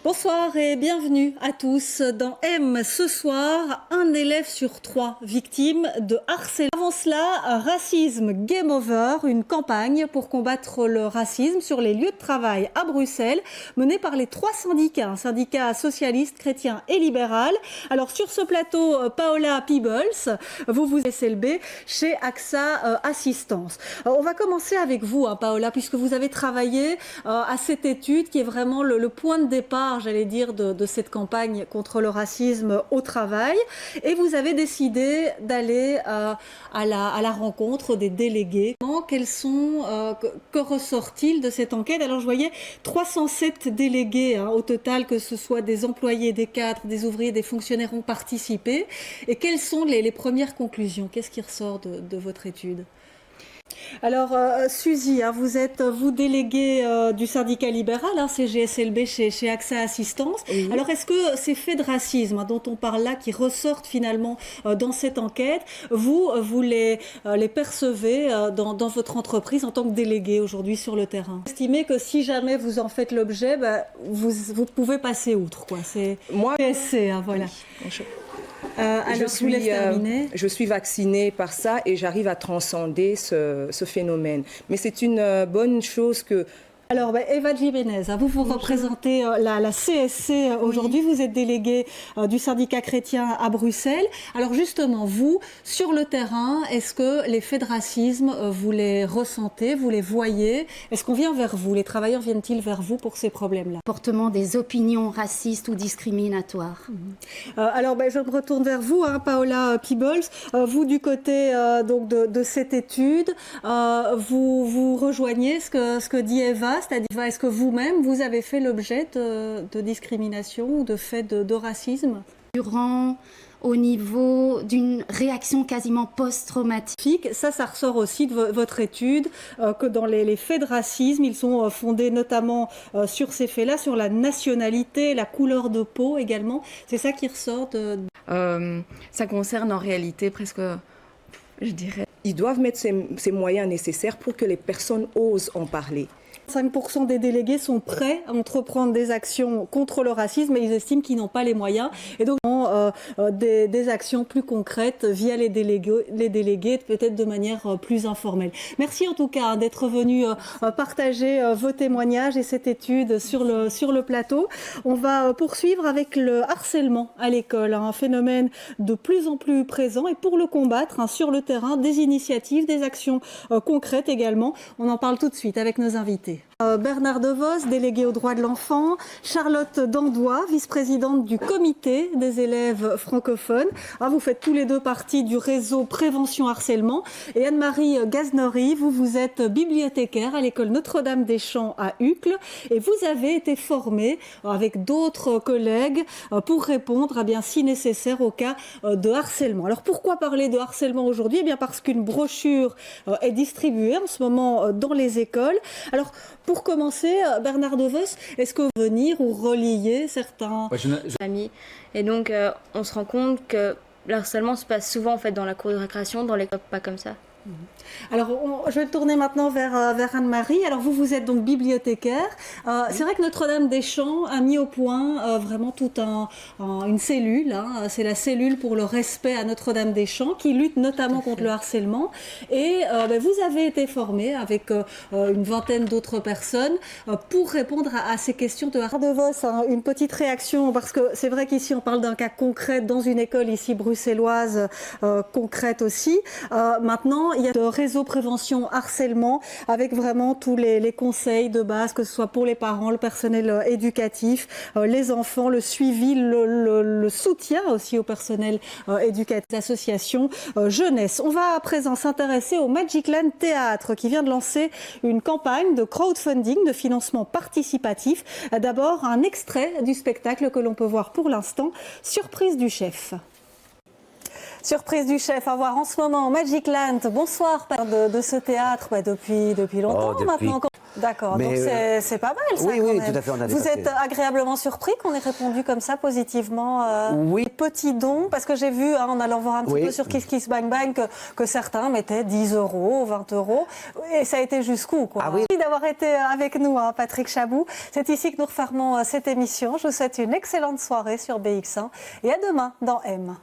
Bonsoir et bienvenue à tous dans M. Ce soir, un élève sur 3 victime de harcèlement. Avant cela, Racisme Game Over, une campagne pour combattre le racisme sur les lieux de travail à Bruxelles, menée par les 3 syndicats, un syndicat socialiste, chrétien et libéral. Alors sur ce plateau, Paola Peebles, vous SLB chez AXA Assistance. On va commencer avec vous, Paola, puisque vous avez travaillé à cette étude qui est vraiment le point de départ, j'allais dire, de cette campagne contre le racisme au travail. Et vous avez décidé d'aller à la rencontre des délégués. Que ressort-il de cette enquête? Alors je voyais 307 délégués au total, que ce soit des employés, des cadres, des ouvriers, des fonctionnaires ont participé. Et quelles sont les premières conclusions? Qu'est-ce qui ressort de votre étude? Alors, Suzy, vous êtes déléguée du syndicat libéral, CGSLB chez AXA Assistance. Oui. Alors, est-ce que ces faits de racisme dont on parle là, qui ressortent finalement dans cette enquête, vous les percevez dans votre entreprise en tant que délégué aujourd'hui sur le terrain? Vous estimez que si jamais vous en faites l'objet, vous pouvez passer outre, quoi. C'est moi, PSC, voilà. Oui. Alors, je suis vaccinée par ça et j'arrive à transcender ce phénomène. Mais c'est une bonne chose que... Alors, Eva Jiménez, vous représentez la CSC aujourd'hui. Oui. Vous êtes déléguée du syndicat chrétien à Bruxelles. Alors justement, vous, sur le terrain, est-ce que les faits de racisme, vous les ressentez, vous les voyez? Est-ce qu'on vient vers vous? Les travailleurs viennent-ils vers vous pour ces problèmes-là? Portement des opinions racistes ou discriminatoires. Alors, je me retourne vers vous, Paola Peebles. Vous, du côté donc de cette étude, vous rejoignez ce que dit Eva. C'est-à-dire, est-ce que vous-même, vous avez fait l'objet de discrimination ou de faits de racisme? Au niveau d'une réaction quasiment post-traumatique. Ça ressort aussi de votre étude, que dans les faits de racisme, ils sont fondés notamment sur ces faits-là, sur la nationalité, la couleur de peau également. C'est ça qui ressort ça concerne en réalité presque, je dirais... Ils doivent mettre ces moyens nécessaires pour que les personnes osent en parler. 5% des délégués sont prêts à entreprendre des actions contre le racisme, mais ils estiment qu'ils n'ont pas les moyens. Et donc, des actions plus concrètes via les délégués, peut-être de manière plus informelle. Merci en tout cas d'être venu partager vos témoignages et cette étude sur le plateau. On va poursuivre avec le harcèlement à l'école, un phénomène de plus en plus présent. Et pour le combattre sur le terrain, des initiatives, des actions concrètes également. On en parle tout de suite avec nos invités. Bernard Devos, délégué aux droits de l'enfant, Charlotte Dandois, vice-présidente du comité des élèves francophones. Vous faites tous les deux partie du réseau Prévention Harcèlement. Et Anne-Marie Gaznery, vous êtes bibliothécaire à l'école Notre-Dame-des-Champs à Uccle. Et vous avez été formée avec d'autres collègues pour répondre, si nécessaire, au cas de harcèlement. Alors pourquoi parler de harcèlement aujourd'hui? Parce qu'une brochure est distribuée en ce moment dans les écoles. Alors, pour commencer, Bernard Devos, est-ce que vous venir ou relier certains amis? Et donc, on se rend compte que le harcèlement se passe souvent en fait dans la cour de récréation, dans les clubs, pas comme ça. Alors, je vais tourner maintenant vers Anne-Marie. Alors, vous êtes donc bibliothécaire. C'est vrai que Notre-Dame-des-Champs a mis au point vraiment toute une cellule. C'est la cellule pour le respect à Notre-Dame-des-Champs qui lutte notamment contre le harcèlement. Et vous avez été formé avec une vingtaine d'autres personnes pour répondre à ces questions de harcèlement. Une petite réaction, parce que c'est vrai qu'ici, on parle d'un cas concret dans une école ici bruxelloise concrète aussi. Maintenant, il y a le réseau prévention harcèlement avec vraiment tous les conseils de base, que ce soit pour les parents, le personnel éducatif, les enfants, le suivi, le soutien aussi au personnel éducatif, l'association jeunesse. On va à présent s'intéresser au Magicland Théâtre qui vient de lancer une campagne de crowdfunding, de financement participatif. D'abord, un extrait du spectacle que l'on peut voir pour l'instant, Surprise du chef. Surprise du chef à voir en ce moment Magicland. Bonsoir de ce théâtre depuis longtemps maintenant. D'accord, Mais, donc c'est pas mal ça. Oui, quand oui, même. tout à fait. On avait Vous passé. êtes agréablement surpris qu'on ait répondu comme ça positivement Oui. Petits dons, parce que j'ai vu en allant voir un petit peu sur Kiss Kiss Bang Bang que certains mettaient 10 €, 20 €, et ça a été jusqu'où quoi. Ah oui. Merci d'avoir été avec nous, hein, Patrick Chabou. C'est ici que nous refermons cette émission. Je vous souhaite une excellente soirée sur BX1 et à demain dans M.